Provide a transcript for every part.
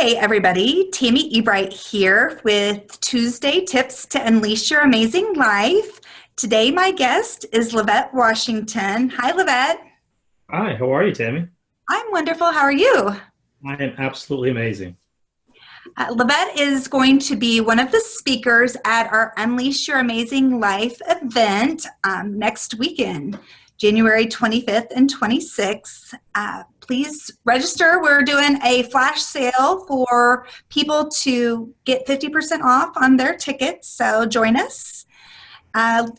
Hey, everybody. Tammy Ebright here with Tuesday Tips to Unleash Your Amazing Life. Today, my guest is Levett, Washington. Hi, Levett. Hi, how are you, Tammy? I'm wonderful. How are you? I am absolutely amazing. Levett is going to be one of the speakers at our Unleash Your Amazing Life event next weekend, January 25th and 26th. Please register. We're doing a flash sale for people to get 50% off on their tickets, so join us.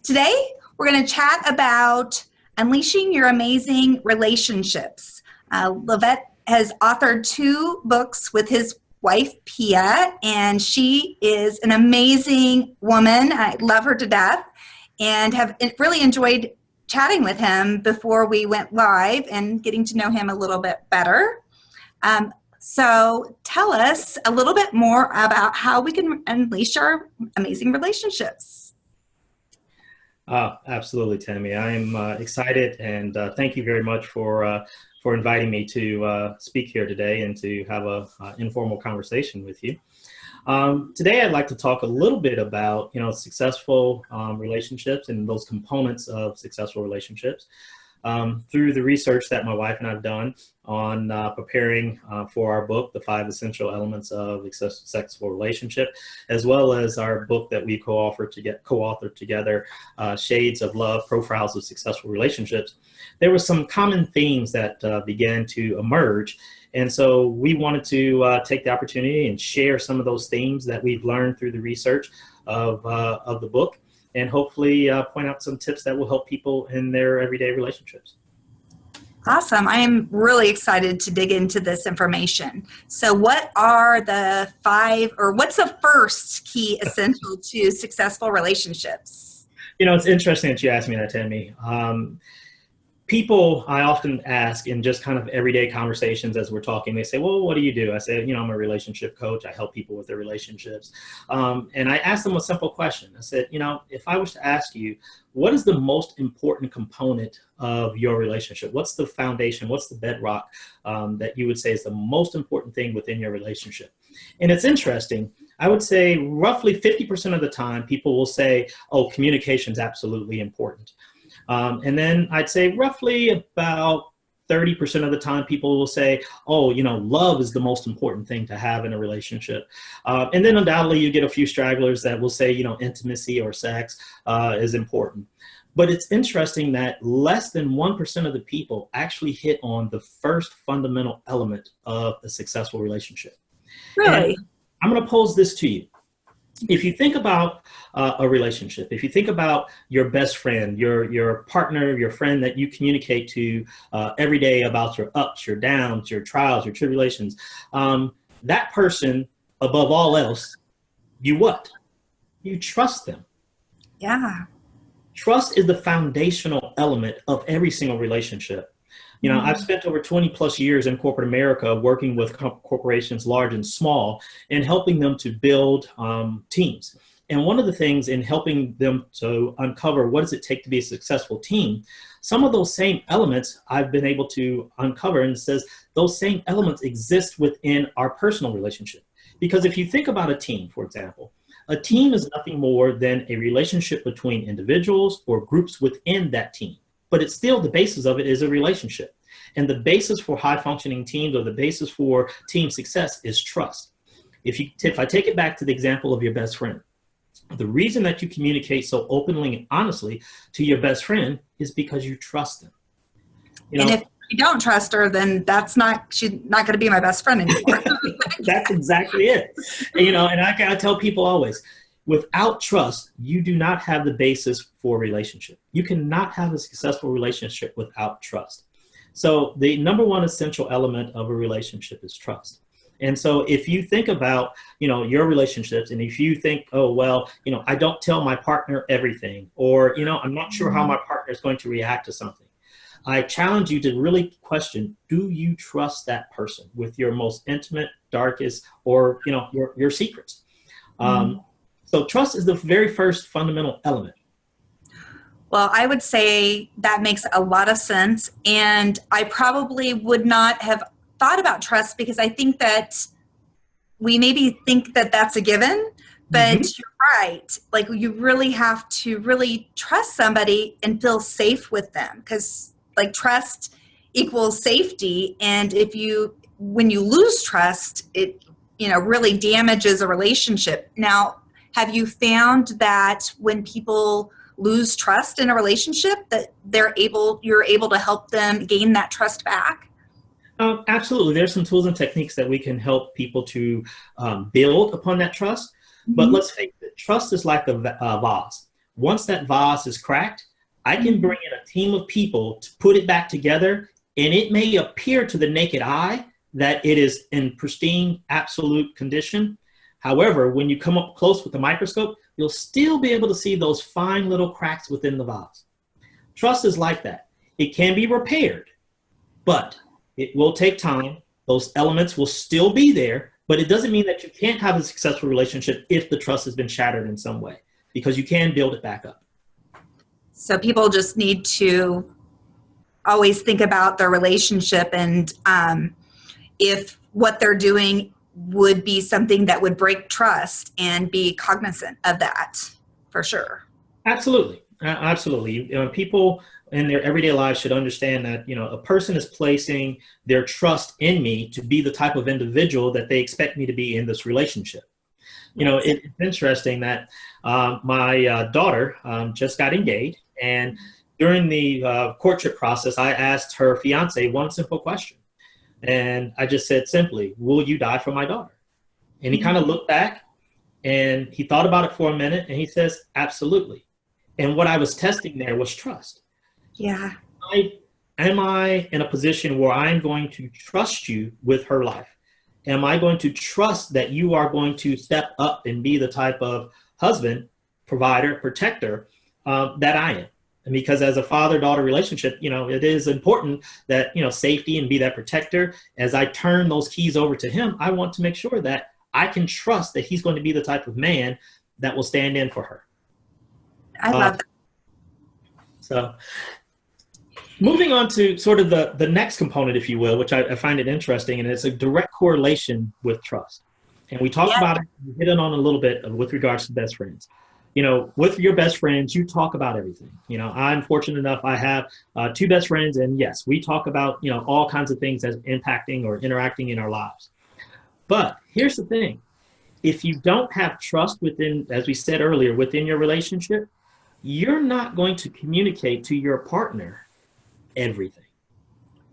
Today, we're going to chat about unleashing your amazing relationships. Levett has authored 2 books with his wife, Pia, and she is an amazing woman. I love her to death and have really enjoyed chatting with him before we went live and getting to know him a little bit better. So tell us a little bit more about how we can unleash our amazing relationships. Absolutely, Tammy. I am excited, and thank you very much for inviting me to speak here today and to have a informal conversation with you. Today, I'd like to talk a little bit about successful relationships and those components of successful relationships. Through the research that my wife and I have done on preparing for our book, The 5 Essential Elements of a Successful Relationship, as well as our book that we co-authored together, Shades of Love, Profiles of Successful Relationships, there were some common themes that began to emerge. And so we wanted to take the opportunity and share some of those themes that we've learned through the research of the book, and hopefully point out some tips that will help people in their everyday relationships. Awesome. I am really excited to dig into this information. So what are the 5, or what's the first key essential to successful relationships? It's interesting that you asked me that, Tammy. People I often ask in just kind of everyday conversations as we're talking, they say, well, what do you do? I say, I'm a relationship coach. I help people with their relationships. And I asked them a simple question. I said, if I was to ask you, what is the most important component of your relationship? What's the foundation? What's the bedrock that you would say is the most important thing within your relationship? And it's interesting. I would say roughly 50% of the time, people will say, oh, communication is absolutely important. And then I'd say roughly about 30% of the time people will say, oh, love is the most important thing to have in a relationship. And then undoubtedly you get a few stragglers that will say, intimacy or sex is important. But it's interesting that less than 1% of the people actually hit on the first fundamental element of a successful relationship. Really? And I'm going to pose this to you. If you think about a relationship, if you think about your best friend, your partner, your friend that you communicate to every day about your ups, your downs, your trials, your tribulations, that person, above all else, you trust them. Yeah. Trust is the foundational element of every single relationship. I've spent over 20 plus years in corporate America working with corporations large and small and helping them to build teams. And one of the things in helping them to uncover what does it take to be a successful team, some of those same elements I've been able to uncover, and it says those same elements exist within our personal relationship. Because if you think about a team, for example, a team is nothing more than a relationship between individuals or groups within that team. But it's still, the basis of it is a relationship. And the basis for high functioning teams, or the basis for team success, is trust. If I take it back to the example of your best friend, the reason that you communicate so openly and honestly to your best friend is because you trust them. And if you don't trust her, then she's not going to be my best friend anymore. That's exactly it. And I tell people always, without trust, you do not have the basis for a relationship. You cannot have a successful relationship without trust. So the number one essential element of a relationship is trust. And so if you think about, your relationships, and if you think, oh, well, I don't tell my partner everything, or, I'm not sure how my partner is going to react to something, I challenge you to really question, do you trust that person with your most intimate, darkest, or, your secrets? So trust is the very first fundamental element. Well, I would say that makes a lot of sense. And I probably would not have thought about trust because I think that we maybe think that that's a given, but Mhm. you're right. Like, you really have to really trust somebody and feel safe with them, because like trust equals safety. And when you lose trust, it, really damages a relationship. Now, have you found that when people lose trust in a relationship, that you're able to help them gain that trust back? Absolutely. There's some tools and techniques that we can help people to build upon that trust. But Mhm. let's face it, trust is like a vase. Once that vase is cracked, I can bring in a team of people to put it back together, and it may appear to the naked eye that it is in pristine, absolute condition. However, when you come up close with the microscope, you'll still be able to see those fine little cracks within the vase. Trust is like that. It can be repaired, but it will take time. Those elements will still be there, but it doesn't mean that you can't have a successful relationship if the trust has been shattered in some way, because you can build it back up. So people just need to always think about their relationship, and if what they're doing would be something that would break trust, and be cognizant of that, for sure. Absolutely. Absolutely. People in their everyday lives should understand that, a person is placing their trust in me to be the type of individual that they expect me to be in this relationship. It's interesting that my daughter just got engaged, and during the courtship process, I asked her fiance one simple question. And I just said simply, will you die for my daughter? And he kind of looked back and he thought about it for a minute, and he says, absolutely. And what I was testing there was trust. Yeah. Am I in a position where I'm going to trust you with her life? Am I going to trust that you are going to step up and be the type of husband, provider, protector that I am? And because as a father-daughter relationship, it is important that, safety and be that protector. As I turn those keys over to him, I want to make sure that I can trust that he's going to be the type of man that will stand in for her. I love that. So moving on to sort of the next component, if you will, which I find it interesting, and it's a direct correlation with trust. And we talked about it, we hit it on a little bit with regards to best friends. With your best friends, you talk about everything. I'm fortunate enough, I have two best friends, and yes, we talk about, all kinds of things that's impacting or interacting in our lives. But here's the thing. If you don't have trust within, as we said earlier, within your relationship, you're not going to communicate to your partner everything.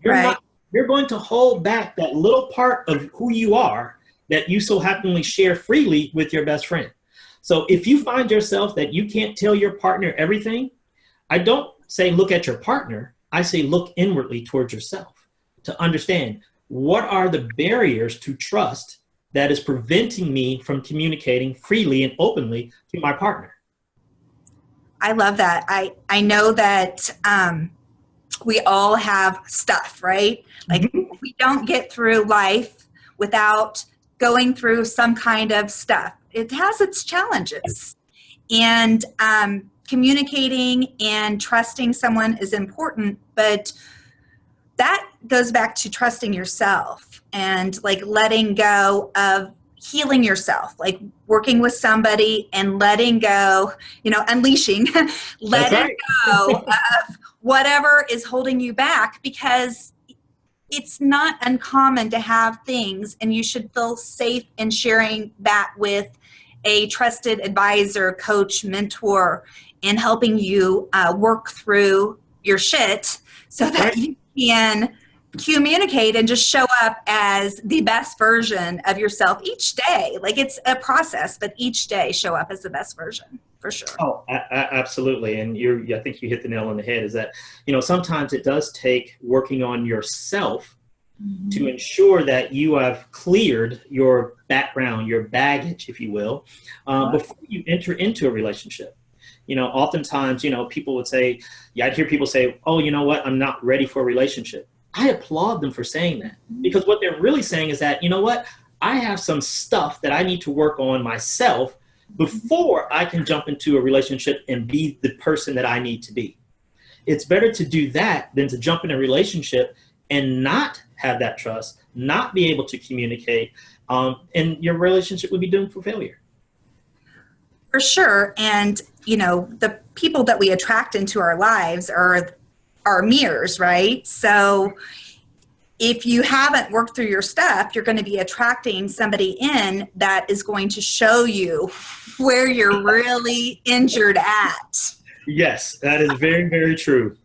You're going to hold back that little part of who you are that you so happily share freely with your best friend. So if you find yourself that you can't tell your partner everything, I don't say look at your partner. I say look inwardly towards yourself to understand what are the barriers to trust that is preventing me from communicating freely and openly to my partner. I love that. I know that we all have stuff, right? Like, we don't get through life without going through some kind of stuff. It has its challenges. And communicating and trusting someone is important, but that goes back to trusting yourself and like letting go of healing yourself, like working with somebody and letting go, unleashing, letting go of whatever is holding you back, because it's not uncommon to have things, and you should feel safe in sharing that with a trusted advisor, coach, mentor, and helping you work through your shit so that you can communicate and just show up as the best version of yourself each day. Like, it's a process, but each day show up as the best version, for sure. Oh, absolutely. And I think you hit the nail on the head, is that, sometimes it does take working on yourself to ensure that you have cleared your background, your baggage, if you will, before you enter into a relationship. Oftentimes, people would say, I'd hear people say, oh, you know what, I'm not ready for a relationship. I applaud them for saying that, because what they're really saying is that, you know what, I have some stuff that I need to work on myself before I can jump into a relationship and be the person that I need to be. It's better to do that than to jump in a relationship and not have that trust, not be able to communicate, and your relationship would be doomed for failure. For sure. And, the people that we attract into our lives are our mirrors, right? So if you haven't worked through your stuff, you're going to be attracting somebody in that is going to show you where you're really injured at. Yes, that is very, very true.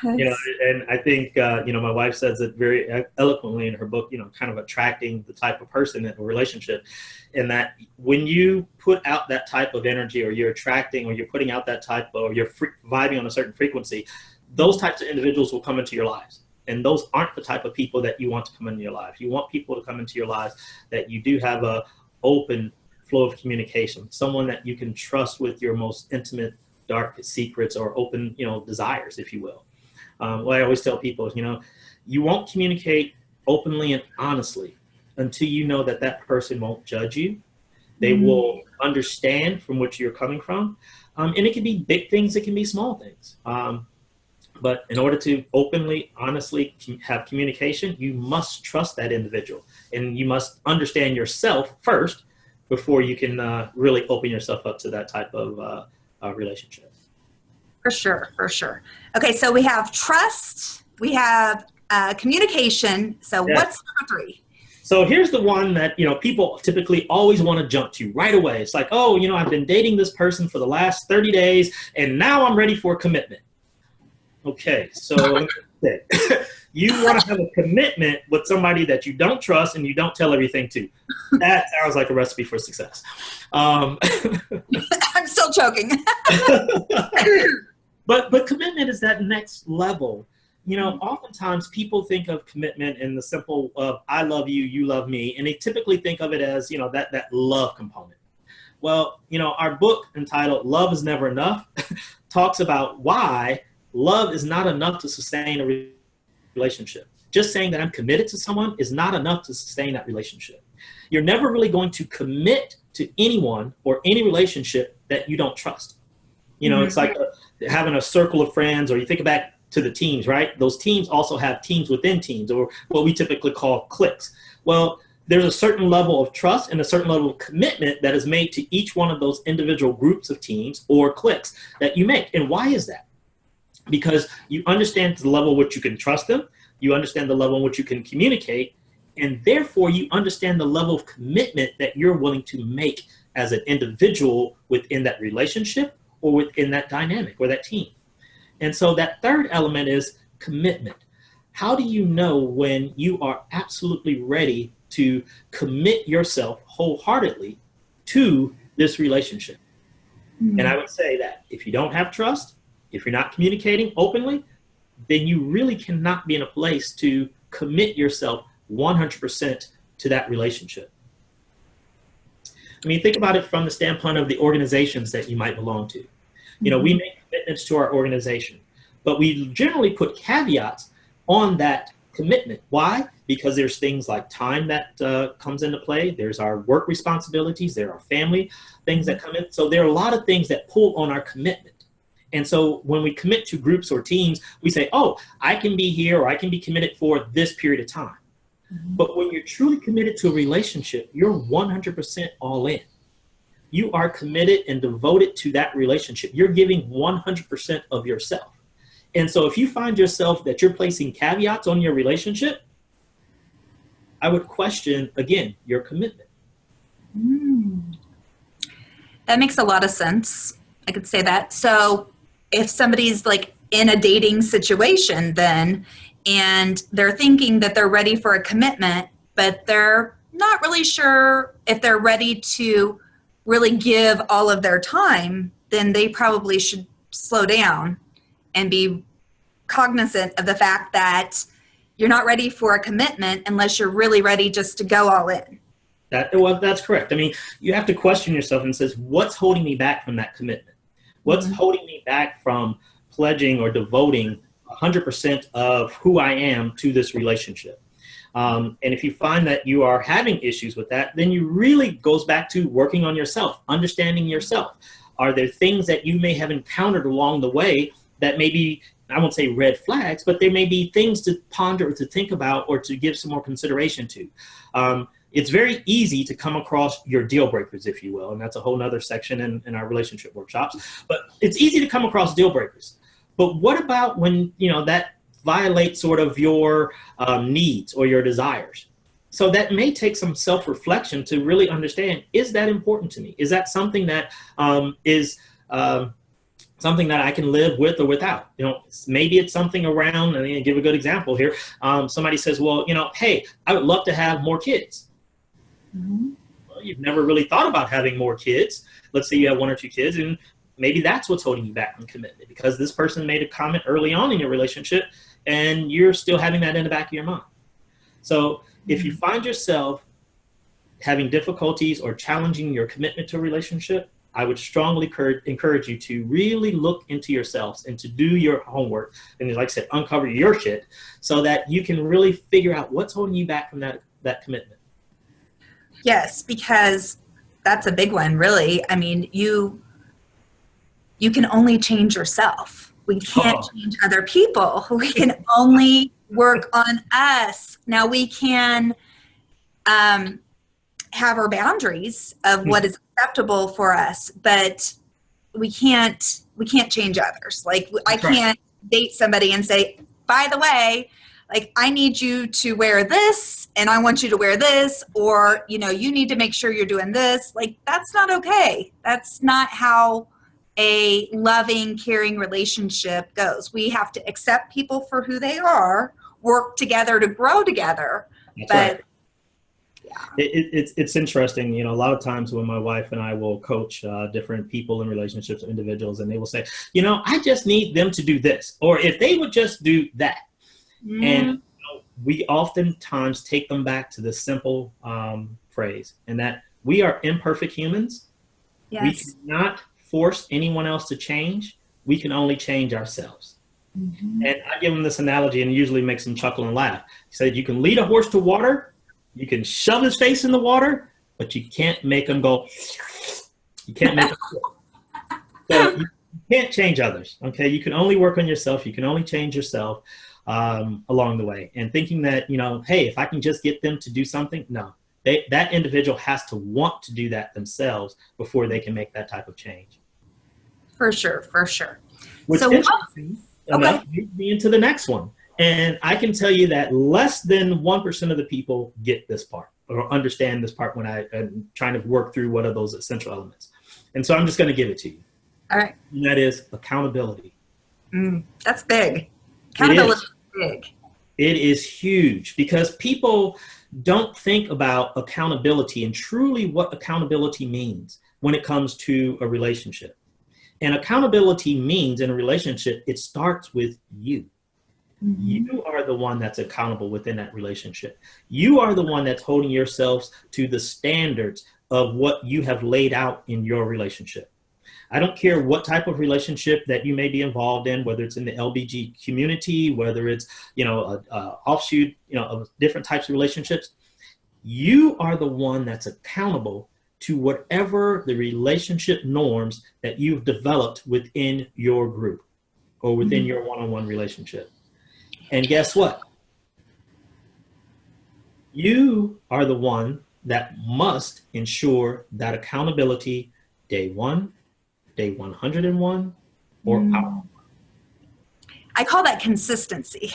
And I think, my wife says it very eloquently in her book, kind of attracting the type of person in a relationship. And that when you put out that type of energy, or you're attracting, or you're putting out that type of, or you're vibing on a certain frequency, those types of individuals will come into your lives. And those aren't the type of people that you want to come into your life. You want people to come into your lives that you do have a open flow of communication, someone that you can trust with your most intimate, dark secrets, or open, desires, if you will. Well, I always tell people, you won't communicate openly and honestly until you know that that person won't judge you. They will understand from which you're coming from. And it can be big things, it can be small things. But in order to openly, honestly have communication, you must trust that individual. And you must understand yourself first before you can really open yourself up to that type of relationship. For sure. Okay, so we have trust, we have communication. So what's number 3? So here's the one that, people typically always want to jump to right away. It's like, oh, I've been dating this person for the last 30 days and now I'm ready for a commitment. Okay, so you want to have a commitment with somebody that you don't trust and you don't tell everything to. That sounds like a recipe for success. I'm still choking. But commitment is that next level. Oftentimes people think of commitment in the simple of I love you, you love me, and they typically think of it as, that love component. Well, our book entitled Love is Never Enough talks about why love is not enough to sustain a relationship. Just saying that I'm committed to someone is not enough to sustain that relationship. You're never really going to commit to anyone or any relationship that you don't trust. It's like having a circle of friends, or you think back to the teams, right? Those teams also have teams within teams, or what we typically call cliques. Well, there's a certain level of trust and a certain level of commitment that is made to each one of those individual groups of teams or cliques that you make. And why is that? Because you understand the level in which you can trust them, you understand the level in which you can communicate, and therefore you understand the level of commitment that you're willing to make as an individual within that relationship or within that dynamic or that team. And so that third element is commitment. How do you know when you are absolutely ready to commit yourself wholeheartedly to this relationship? And I would say that if you don't have trust, if you're not communicating openly, then you really cannot be in a place to commit yourself 100% to that relationship. I mean, think about it from the standpoint of the organizations that you might belong to. We make commitments to our organization, but we generally put caveats on that commitment. Why? Because there's things like time that comes into play. There's our work responsibilities. There are family things that come in. So there are a lot of things that pull on our commitment. And so when we commit to groups or teams, we say, oh, I can be here or I can be committed for this period of time. But when you're truly committed to a relationship, you're 100% all in. You are committed and devoted to that relationship. You're giving 100% of yourself. And so if you find yourself that you're placing caveats on your relationship, I would question, again, your commitment. That makes a lot of sense. I could say that. So if somebody's like in a dating situation then, and they're thinking that they're ready for a commitment, but they're not really sure if they're ready to really give all of their time, then they probably should slow down and be cognizant of the fact that you're not ready for a commitment unless you're really ready just to go all in. That's correct. I mean, you have to question yourself and says, what's holding me back from that commitment? What's holding me back from pledging or devoting 100% of who I am to this relationship? And if you find that you are having issues with that, then you really goes back to working on yourself, understanding yourself. Are there things that you may have encountered along the way that maybe I won't say red flags, but there may be things to ponder or to think about or to give some more consideration to. It's very easy to come across your deal breakers, if you will, and that's a whole nother section in our relationship workshops. But it's easy to come across deal breakers. But what about when, that violates sort of your needs or your desires? So that may take some self-reflection to really understand, is that important to me? Is that something that is something that I can live with or without? Maybe it's something around, and I'll give a good example here. Somebody says, well, hey, I would love to have more kids. Mm-hmm. Well, you've never really thought about having more kids. Let's say you have 1 or 2 kids, and maybe that's what's holding you back from commitment, because this person made a comment early on in your relationship and you're still having that in the back of your mind. So if you find yourself having difficulties or challenging your commitment to a relationship, I would strongly encourage you to really look into yourselves and to do your homework. And like I said, uncover your shit so that you can really figure out what's holding you back from that commitment. Yes, because that's a big one, really. I mean, you can only change yourself. We can't change other people. We can only work on us. Now we can have our boundaries of what is acceptable for us, but we can't change others. Like I can't date somebody and say, by the way, like I need you to wear this and I want you to wear this, or, you need to make sure you're doing this. Like that's not okay. That's not how a loving, caring relationship goes. We have to accept people for who they are, work together to grow together. That's right. Yeah. It's interesting. A lot of times when my wife and I will coach different people in relationships or individuals, and they will say, I just need them to do this, or if they would just do that. Mm. And we oftentimes take them back to this simple phrase, and that we are imperfect humans. Yes. We cannot force anyone else to change. We can only change ourselves. Mm-hmm. And I give them this analogy, and it usually makes them chuckle and laugh. He said, you can lead a horse to water, you can shove his face in the water, but you can't make him go. You can't make him. So you can't change others. Okay, you can only work on yourself. You can only change yourself along the way. And thinking that hey, if I can just get them to do something, no. That individual has to want to do that themselves before they can make that type of change. For sure. Which interesting enough leads me into the next one. And I can tell you that less than 1% of the people get this part or understand this part when I'm trying to work through what are those essential elements. And so I'm just going to give it to you. All right. And that is accountability. That's big. Accountability is big. It is huge because people don't think about accountability and truly what accountability means when it comes to a relationship. And accountability means in a relationship, it starts with you. Mm-hmm. You are the one that's accountable within that relationship. You are the one that's holding yourselves to the standards of what you have laid out in your relationship. I don't care what type of relationship that you may be involved in, whether it's in the LBG community, whether it's, offshoot, of different types of relationships. You are the one that's accountable to whatever the relationship norms that you've developed within your group or within your one-on-one relationship. And guess what? You are the one that must ensure that accountability day 1, day 101, or hour. I call that consistency.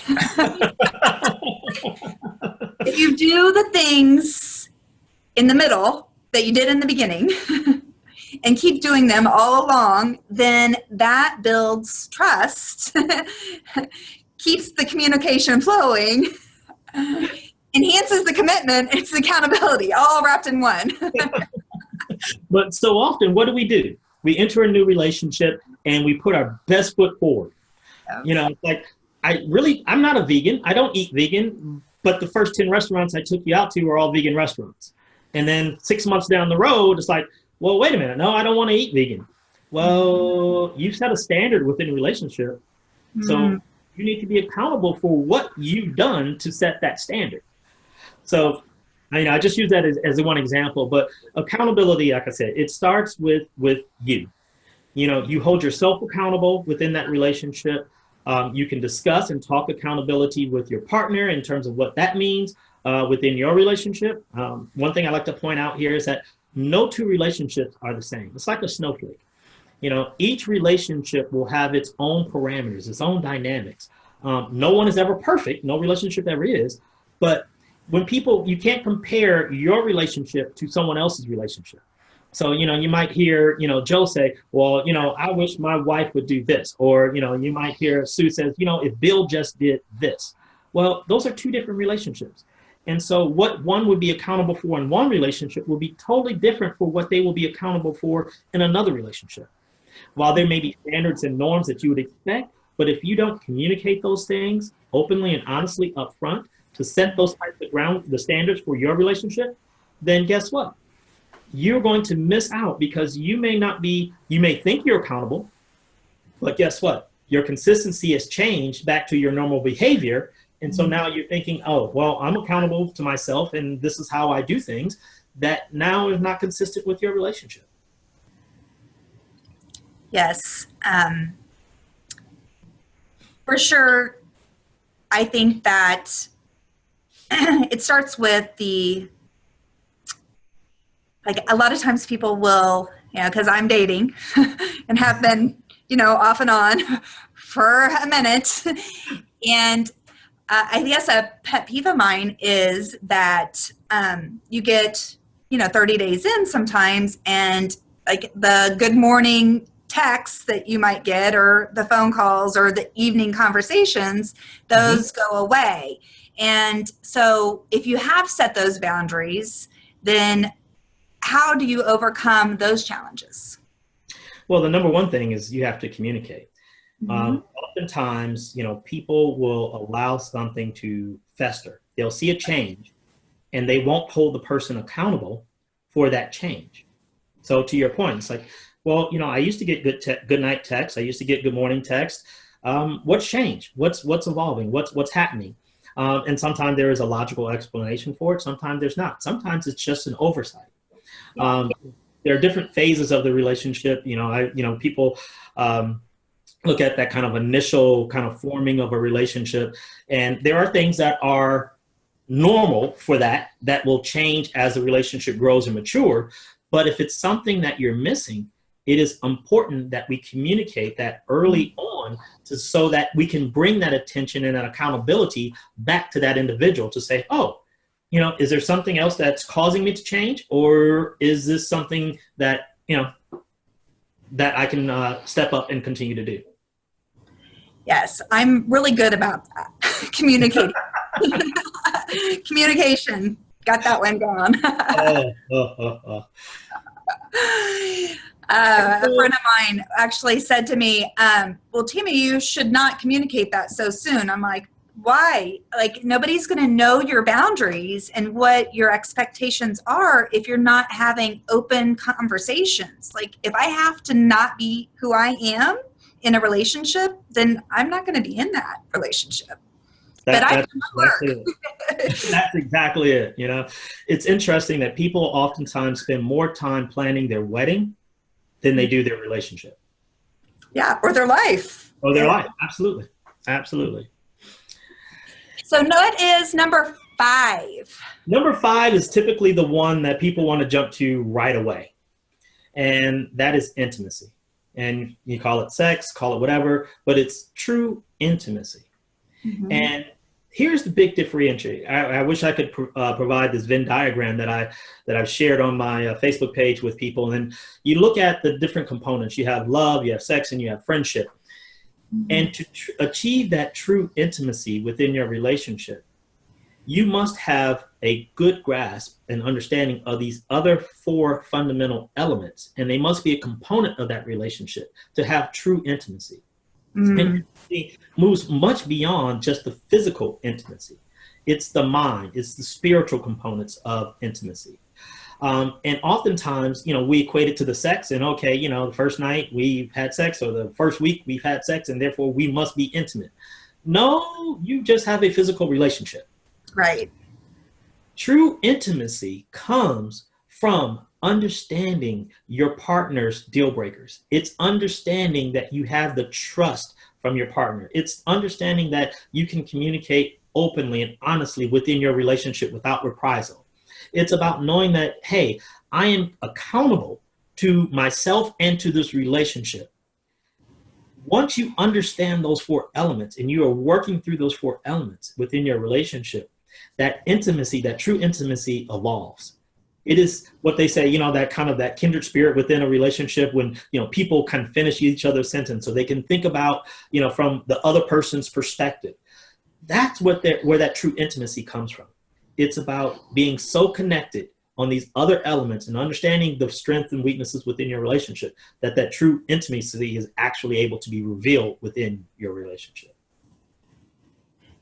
If you do the things in the middle that you did in the beginning and keep doing them all along, then that builds trust, keeps the communication flowing, enhances the commitment. It's accountability, all wrapped in one. But so often, what do? We enter a new relationship and we put our best foot forward. Okay. Like I'm not a vegan. I don't eat vegan, but the first 10 restaurants I took you out to were all vegan restaurants. And then 6 months down the road, it's like, well, wait a minute. No, I don't want to eat vegan. Well, you've set a standard within a relationship. So you need to be accountable for what you've done to set that standard. So I just use that as one example, but accountability, like I said, it starts with you. You hold yourself accountable within that relationship. You can discuss and talk accountability with your partner in terms of what that means within your relationship. One thing I like to point out here is that no two relationships are the same. It's like a snowflake. You know, each relationship will have its own parameters, its own dynamics. No one is ever perfect. No relationship ever is. But when people, you can't compare your relationship to someone else's relationship. So, you know, you might hear, you know, Joe say, well, you know, I wish my wife would do this. Or, you know, you might hear Sue says, you know, if Bill just did this. Well, those are two different relationships. And so what one would be accountable for in one relationship will be totally different for what they will be accountable for in another relationship. While there may be standards and norms that you would expect, but if you don't communicate those things openly and honestly up front to set those types of the standards for your relationship, then guess what? You're going to miss out because you may think you're accountable, but guess what? Your consistency has changed back to your normal behavior. And so now you're thinking, oh, well, I'm accountable to myself and this is how I do things. That now is not consistent with your relationship. Yes. For sure, I think that it starts with like a lot of times people will, you know, because I'm dating and have been, you know, off and on for a minute. And I guess a pet peeve of mine is that you get, you know, 30 days in sometimes, and like the good morning texts that you might get or the phone calls or the evening conversations, those go away. And so if you have set those boundaries, then how do you overcome those challenges? Well, the number one thing is you have to communicate. Oftentimes, you know, people will allow something to fester. They'll see a change and they won't hold the person accountable for that change. So to your point, it's like, well, you know, I used to get good night texts. I used to get good morning texts. What's changed? What's evolving? What's happening? And sometimes there is a logical explanation for it. Sometimes there's not. Sometimes it's just an oversight. There are different phases of the relationship. You know, people look at that kind of initial kind of forming of a relationship, and there are things that are normal for that will change as the relationship grows and mature. But if it's something that you're missing, it is important that we communicate that early on so that we can bring that attention and that accountability back to that individual to say, oh, you know, is there something else that's causing me to change? Or is this something that, you know, that I can step up and continue to do? Yes, I'm really good about that. Communicating. Communication. Got that one going. A friend of mine actually said to me, well, Tammy, you should not communicate that so soon. I'm like, why? Like, nobody's going to know your boundaries and what your expectations are if you're not having open conversations. Like, if I have to not be who I am in a relationship, then I'm not going to be in that relationship. That's exactly it. You know, it's interesting that people oftentimes spend more time planning their wedding than they do their relationship. Yeah, or their life. Or their life. Absolutely. Absolutely. So what is number 5? Number 5 is typically the one that people want to jump to right away. And that is intimacy. And you call it sex, call it whatever, but it's true intimacy. And here's the big differentiator. I wish I could provide this Venn diagram that I've shared on my Facebook page with people. And you look at the different components. You have love, you have sex, and you have friendship. And to achieve that true intimacy within your relationship, you must have a good grasp and understanding of these other 4 fundamental elements. And they must be a component of that relationship to have true intimacy. And it moves much beyond just the physical intimacy. It's the mind, it's the spiritual components of intimacy. And oftentimes, you know, we equate it to the sex and, okay, you know, the first night we've had sex or the first week we've had sex and therefore we must be intimate. No, you just have a physical relationship. Right. True intimacy comes from understanding your partner's deal breakers. It's understanding that you have the trust from your partner. It's understanding that you can communicate openly and honestly within your relationship without reprisal. It's about knowing that, hey, I am accountable to myself and to this relationship. Once you understand those 4 elements and you are working through those 4 elements within your relationship, that intimacy, that true intimacy evolves. It is what they say, that kind of that kindred spirit within a relationship when, people can finish each other's sentence so they can think about, from the other person's perspective. That's where that true intimacy comes from. It's about being so connected on these other elements and understanding the strengths and weaknesses within your relationship that true intimacy is actually able to be revealed within your relationship.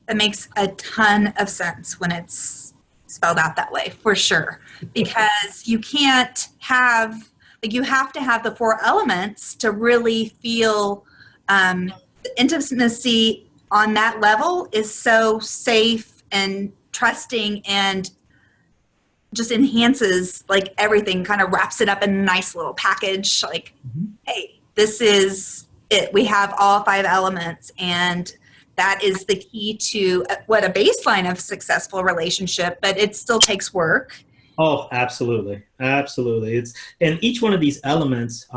That makes a ton of sense when it's spelled out that way, for sure, because you can't have, you have to have the 4 elements to really feel the intimacy on that level is so safe and trusting and just enhances everything, kind of wraps it up in a nice little package. Hey, this is it. We have all 5 elements, and that is the key to what a baseline of successful relationship, but it still takes work. Oh, absolutely. Absolutely. And each one of these elements,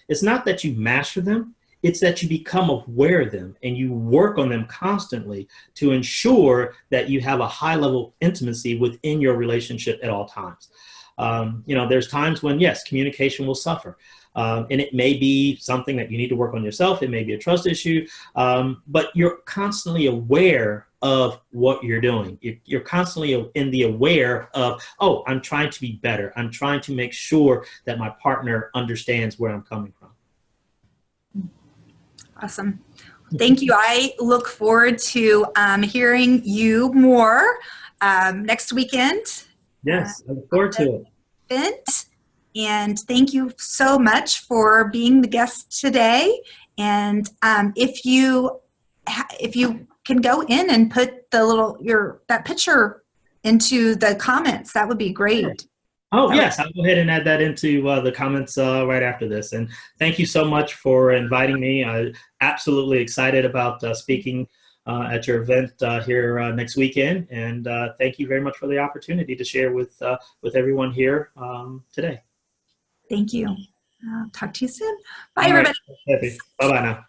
it's not that you master them, it's that you become aware of them and you work on them constantly to ensure that you have a high level of intimacy within your relationship at all times. There's times when, yes, communication will suffer. And it may be something that you need to work on yourself. It may be a trust issue, but you're constantly aware of what you're doing. You're constantly in the aware of, oh, I'm trying to be better. I'm trying to make sure that my partner understands where I'm coming from. Awesome. Thank you. I look forward to hearing you more next weekend. Yes, I look forward to it. Event. And thank you so much for being the guest today. And if you can go in and put that picture into the comments, that would be great. Oh, yes, I'll go ahead and add that into the comments right after this. And thank you so much for inviting me. I'm absolutely excited about speaking at your event here next weekend. And thank you very much for the opportunity to share with everyone here today. Thank you. Talk to you soon. Bye, everybody. Bye-bye now.